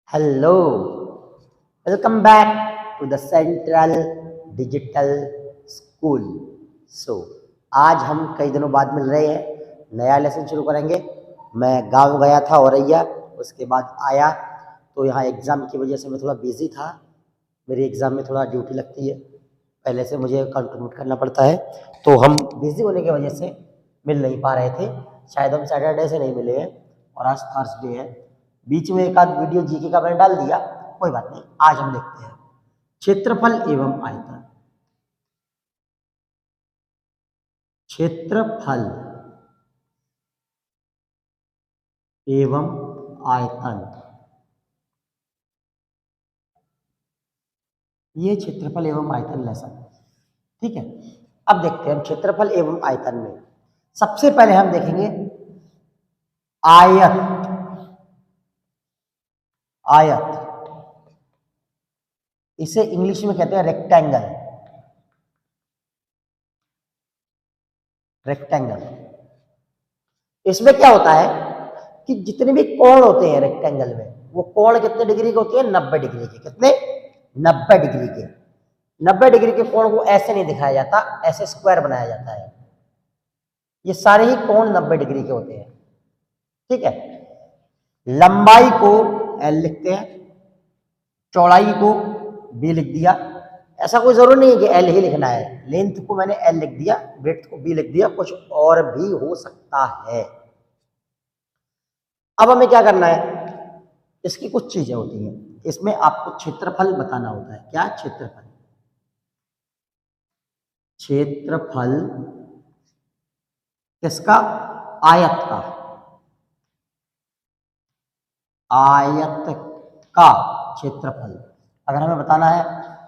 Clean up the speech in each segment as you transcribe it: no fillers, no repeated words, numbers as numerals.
Hello, welcome back to the central digital school. So आज हम कई दिनों बाद मिल रहे हैं, नया लेसन शुरू करेंगे। मैं गांव गया था औरैया, उसके बाद आया तो यहाँ एग्ज़ाम की वजह से मैं थोड़ा बिज़ी था। मेरी एग्ज़ाम में थोड़ा ड्यूटी लगती है, पहले से मुझे कंट्रीब्यूट करना पड़ता है, तो हम बिज़ी होने की वजह से मिल नहीं पा रहे थे। शायद हम सैटरडे से नहीं मिले हैं और आज थर्सडे है। बीच में एक आध वीडियो जीके का मैंने डाल दिया, कोई बात नहीं। आज हम देखते हैं क्षेत्रफल एवं आयतन। क्षेत्रफल एवं आयतन, ये क्षेत्रफल एवं आयतन लेसन, ठीक है। अब देखते हैं क्षेत्रफल एवं आयतन में सबसे पहले हम देखेंगे आयत। आयत इसे इंग्लिश में कहते हैं रेक्टेंगल। रेक्टेंगल इसमें क्या होता है कि जितने भी कोण होते हैं रेक्टेंगल में, वो कोण कितने डिग्री के होते हैं? 90 डिग्री के। कितने? 90 डिग्री के। 90 डिग्री के कोण को ऐसे नहीं दिखाया जाता, ऐसे स्क्वायर बनाया जाता है। ये सारे ही कोण 90 डिग्री के होते हैं, ठीक है। लंबाई को एल लिखते हैं, चौड़ाई को बी लिख दिया। ऐसा कोई जरूर नहीं है कि एल ही लिखना है। लेंथ को मैंने एल लिख दिया, ब्रेड्थ को बी लिख दिया, कुछ और भी हो सकता है। अब हमें क्या करना है, इसकी कुछ चीजें होती हैं। इसमें आपको क्षेत्रफल बताना होता है। क्या? क्षेत्रफल। क्षेत्रफल किसका? आयत का। आयत का क्षेत्रफल अगर हमें बताना है,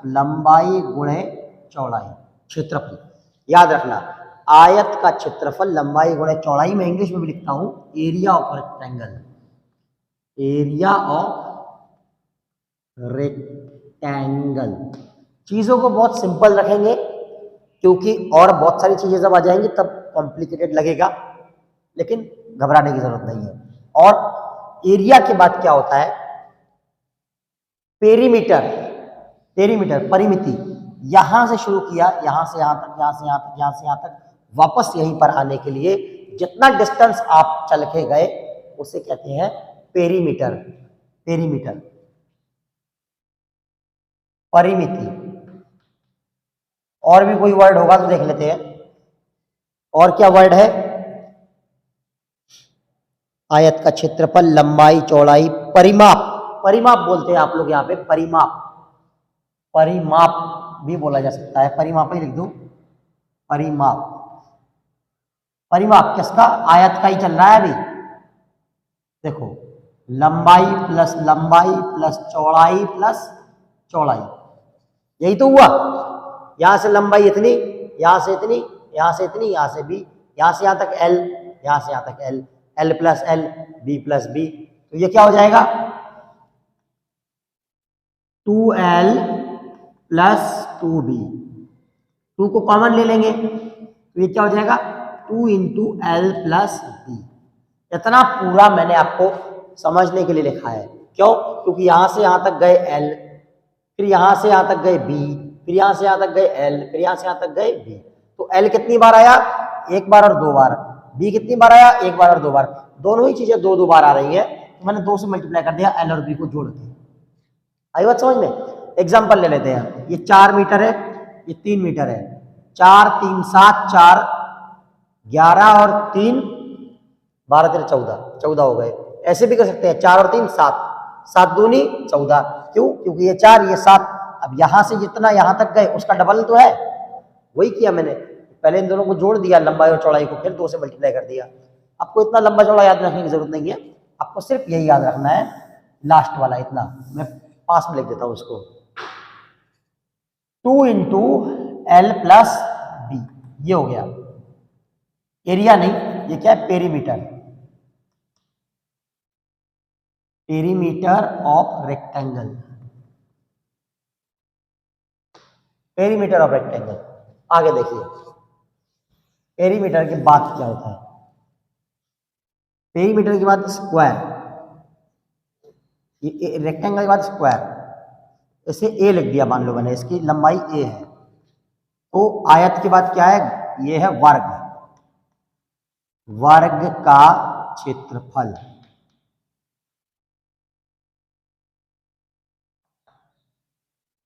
लंबाई गुणे चौड़ाई। क्षेत्रफल याद रखना, आयत का क्षेत्रफल लंबाई गुणे चौड़ाई। मैं इंग्लिश में भी लिखता हूं, area of rectangle. Area of rectangle. चीजों को बहुत सिंपल रखेंगे, क्योंकि और बहुत सारी चीजें जब आ जाएंगी तब कॉम्प्लिकेटेड लगेगा, लेकिन घबराने की जरूरत नहीं है। और एरिया के बाद क्या होता है? पेरीमीटर। पेरीमीटर परिमिति। यहां से शुरू किया, यहां से यहां तक, यहां से यहां तक, यहां से यहां तक, वापस यहीं पर आने के लिए जितना डिस्टेंस आप चल के गए उसे कहते हैं पेरीमीटर। पेरीमीटर परिमिति। और भी कोई वर्ड होगा तो देख लेते हैं। और क्या वर्ड है? आयत का क्षेत्रफल, लंबाई, चौड़ाई, परिमाप। परिमाप बोलते हैं आप लोग यहाँ पे, परिमाप। परिमाप भी बोला जा सकता है, परिमाप ही लिख दो। परिमाप। परिमाप किसका? आयत का ही चल रहा है अभी। देखो, लंबाई प्लस लंबाई प्लस चौड़ाई प्लस चौड़ाई, यही तो हुआ। यहां से लंबाई इतनी, यहां से इतनी, यहां से इतनी, यहां से बी, यहां से यहां तक एल, यहां से यहां तक L, L plus L, B plus B. तो ये क्या हो जाएगा? 2l plus 2b। 2 को कॉमन ले लेंगे तो ये क्या हो जाएगा? 2 इंटू एल प्लस बी। इतना पूरा मैंने आपको समझने के लिए लिखा है। क्यों? क्योंकि यहां से यहां तक गए एल, फिर यहां से यहां तक गए बी, फिर यहां से यहां तक गए एल, फिर यहां से यहां तक गए बी। तो एल कितनी बार आया? एक बार और दो बार। बी कितनी बार आया? एक बार और दो बार। दोनों ही चीजें दो दो बार आ रही है, तो मैंने 2 से मल्टीप्लाई कर दिया एल और बी को जोड़ के। आई बात समझ में? एग्जाम्पल ले लेते हैं। ये 4 मीटर है, ये 3 मीटर है। 4 3 7, 4 11 और 3 12 13 14, 14 हो गए। ऐसे भी कर सकते हैं, 4 और 3 7, 7 दूनी 14। क्यों? क्योंकि ये 4 ये 7। अब यहां से जितना यहां तक गए उसका डबल तो है। वही किया मैंने, पहले इन दोनों को जोड़ दिया, लंबाई और चौड़ाई को, फिर 2 से मल्टीप्लाई कर दिया। आपको इतना लंबा चौड़ा याद रखने की जरूरत नहीं है, आपको सिर्फ यही याद रखना है, लास्ट वाला इतना। मैं पास में लिख देता हूं इसको, 2 इंटू एल प्लस बी। ये हो गया एरिया, नहीं ये क्या है? Perimeter. Perimeter of rectangle. Perimeter of rectangle. आगे देखिए, पेरीमीटर के बाद क्या होता है? पेरीमीटर के बाद स्क्वायर। ये रेक्टेंगल के बाद स्क्वायर, इसे ए लिख दिया मान लो मैंने, इसकी लंबाई ए है। तो आयत के बाद क्या है, ये है वर्ग, वर्ग का क्षेत्रफल।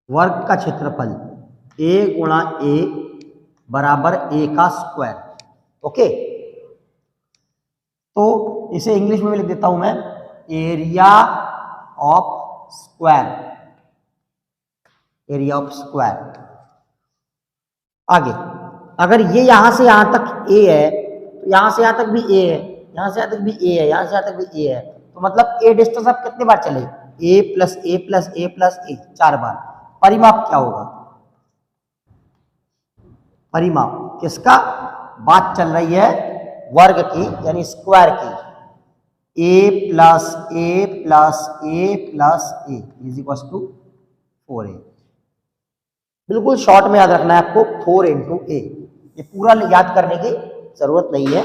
वर्ग का क्षेत्रफल a गुणा a बराबर a का स्क्वायर। ओके, तो इसे इंग्लिश में भी लिख देता हूं मैं, area of square, area of square. आगे अगर ये यहां से यहां तक a है तो यहां से यहां तक भी a है, यहां से यहां तक भी a है, यहां से यहां तक भी a है, तो मतलब a डिस्टेंस आप कितने बार चले, a plus a plus a plus a, 4 बार। परिमाप क्या होगा, परिमाप किसका, बात चल रही है वर्ग की यानी स्क्वायर की, a plus a plus a plus a is equal to 4a। बिल्कुल शॉर्ट में याद रखना है आपको, 4 इंटू ए, ये पूरा याद करने की जरूरत नहीं है,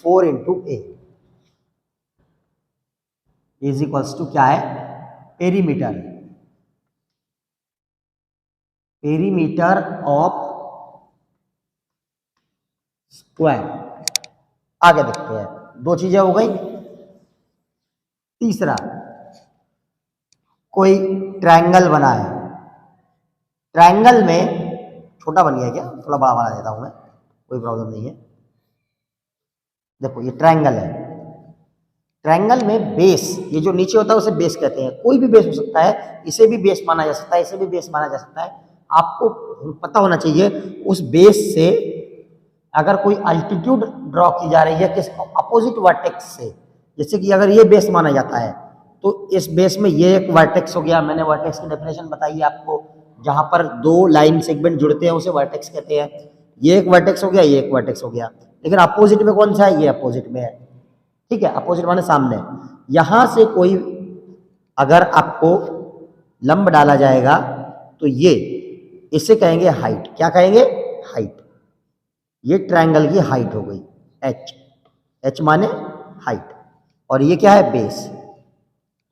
4 into A is equals to क्या है, पेरीमीटर, पेरीमीटर ऑफ स्क्वायर। आगे देखते हैं, दो चीजें हो गई। तीसरा, कोई ट्रायंगल बना है, ट्रायंगल में छोटा बन गया क्या, थोड़ा बड़ा बना देता हूं मैं, कोई प्रॉब्लम नहीं है। देखो ये ट्रायंगल है, ट्रायंगल में बेस, ये जो नीचे होता है उसे बेस कहते हैं, कोई भी बेस हो सकता है, इसे भी बेस माना जा सकता है, इसे भी बेस माना जा सकता है। आपको पता होना चाहिए उस बेस से अगर कोई अल्टीट्यूड ड्रॉ की जा रही है किस अपोजिट वर्टेक्स से, जैसे कि अगर ये बेस माना जाता है तो इस बेस में ये एक वर्टेक्स हो गया, मैंने वर्टेक्स की डेफिनेशन बताई है आपको, जहां पर दो लाइन सेगमेंट जुड़ते हैं उसे वर्टेक्स कहते हैं। ये एक वर्टेक्स हो गया, ये एक वर्टेक्स हो गया, लेकिन अपोजिट में कौन सा है, ये अपोजिट में है, ठीक है, अपोजिट माने सामने। यहां से कोई अगर आपको लंब डाला जाएगा तो ये, इसे कहेंगे हाइट, क्या कहेंगे, हाइट। ये ट्रायंगल की हाइट हो गई h, h माने हाइट, और ये क्या है, बेस।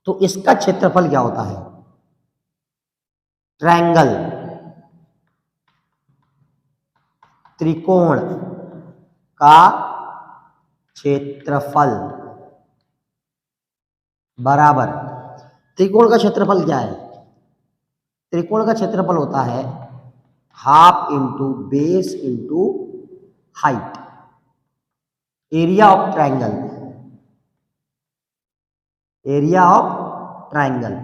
तो इसका क्षेत्रफल क्या होता है, ट्रायंगल, त्रिकोण का क्षेत्रफल बराबर, त्रिकोण का क्षेत्रफल क्या है, त्रिकोण का क्षेत्रफल होता है half into base into height, area of triangle, area of triangle.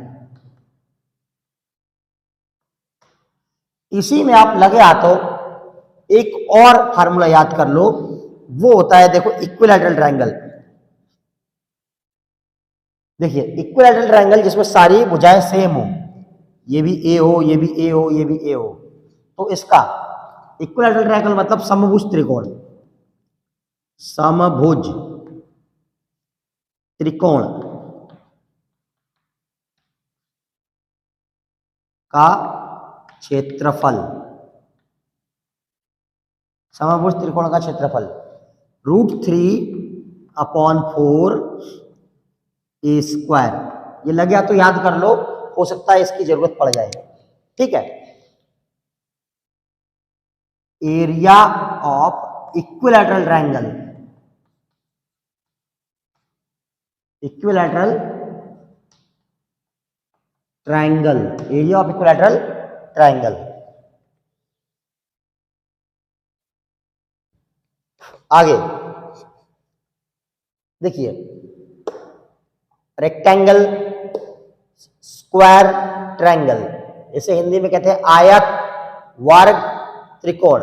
इसी में आप लगे हाथों एक और फार्मूला याद कर लो, वो होता है देखो इक्विलैटरल ट्रायंगल। देखिए इक्विलैटरल ट्रायंगल जिसमें सारी भुजाएं सेम हो, ये भी ए हो, ये भी ए हो, ये भी ए हो, तो इसका इक्विलैटरल ट्रायंगल मतलब समभुज त्रिकोण, समभुज त्रिकोण का क्षेत्रफल, समभुज त्रिकोण का क्षेत्रफल √3/4 ए स्क्वायर। ये लग गया तो याद कर लो, हो सकता है इसकी जरूरत पड़ जाए, ठीक है। Area of equilateral triangle, equilateral triangle, area of equilateral triangle. आगे देखिए, रेक्टेंगल, स्क्वायर, ट्रायंगल, इसे हिंदी में कहते हैं आयत, वर्ग, त्रिकोण।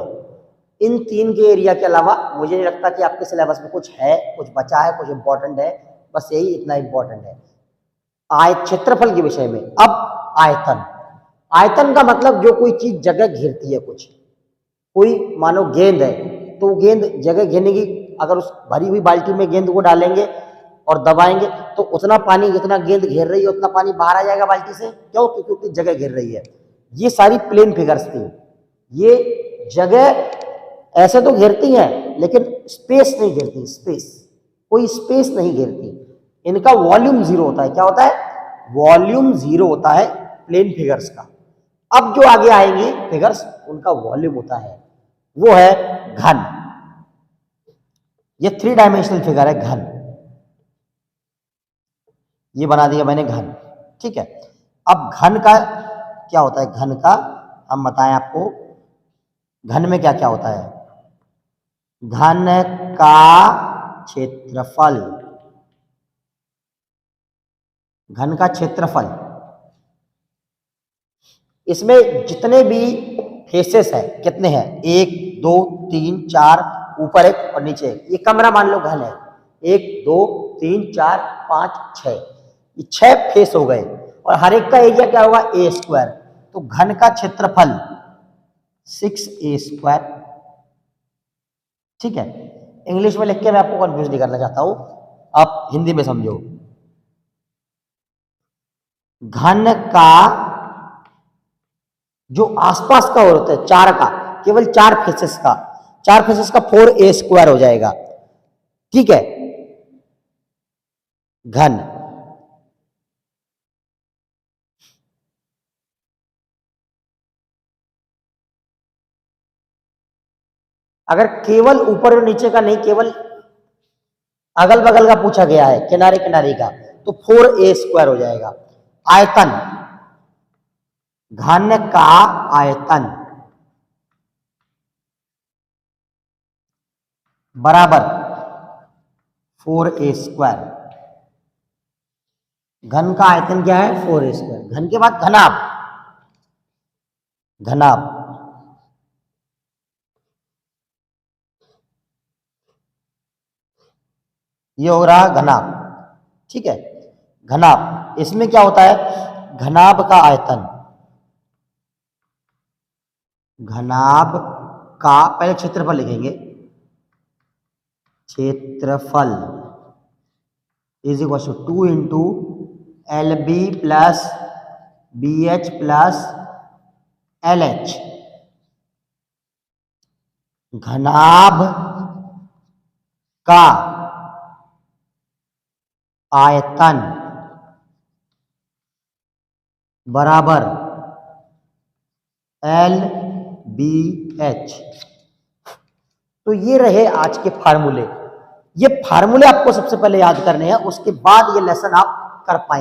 इन तीन के एरिया के अलावा मुझे नहीं लगता कि आपके सिलेबस में कुछ है, कुछ बचा है, कुछ इंपॉर्टेंट है, बस यही इतना इंपॉर्टेंट है आयत क्षेत्रफल के विषय में। अब आयतन, आयतन का मतलब जो कोई चीज जगह घेरती है, कुछ कोई मानो गेंद है तो गेंद जगह घेरने की, अगर उस भरी हुई बाल्टी में गेंद को डालेंगे और दबाएंगे तो उतना पानी जितना गेंद घेर रही है उतना पानी बाहर आ जाएगा बाल्टी से, क्यों, क्योंकि उतनी जगह घेर रही है। ये सारी प्लेन फिगर्स थी, ये जगह ऐसे तो घेरती हैं लेकिन स्पेस नहीं घेरती, स्पेस, कोई स्पेस नहीं घेरती, इनका वॉल्यूम जीरो होता है। क्या होता है, वॉल्यूम 0 होता है प्लेन फिगर्स का। अब जो आगे आएंगे फिगर्स उनका वॉल्यूम होता है, वो है घन। ये 3 डायमेंशनल फिगर है घन, ये बना दिया मैंने घन, ठीक है। अब घन का क्या होता है, घन का हम बताएं आपको, घन में क्या क्या होता है। घन का क्षेत्रफल, घन का क्षेत्रफल, इसमें जितने भी फेसेस है कितने हैं, 1 2 3 4, ऊपर एक और नीचे एक, ये कमरा मान लो घन है, 1 2 3 4 5 6, ये 6 फेस हो गए और हर एक का एरिया क्या होगा, ए स्क्वायर। तो घन का क्षेत्रफल 6a स्क्वायर, ठीक है। इंग्लिश में लिख के मैं आपको कंफ्यूज नहीं करना चाहता हूं, आप हिंदी में समझो। घन का जो आसपास का और होता है 4 का, केवल 4 फेसेस का, 4 फेसेस का 4a स्क्वायर हो जाएगा, ठीक है। घन अगर केवल ऊपर और नीचे का नहीं, केवल अगल बगल का पूछा गया है, किनारे किनारे का, तो 4a स्क्वायर हो जाएगा। आयतन, घन का आयतन बराबर 4a स्क्वायर। घन का आयतन क्या है, 4a स्क्वायर। घन के बाद घनाभ, घनाभ ये हो रहा घनाभ, ठीक है। घनाभ, इसमें क्या होता है, घनाभ का आयतन, घनाभ का पहले क्षेत्रफल लिखेंगे, क्षेत्रफल is equal to 2 into LB plus BH plus LH। घनाभ का आयतन बराबर LBH। तो ये रहे आज के फार्मूले। ये फार्मूले आपको सबसे पहले याद करने हैं, उसके बाद ये लेसन आप कर पाएंगे।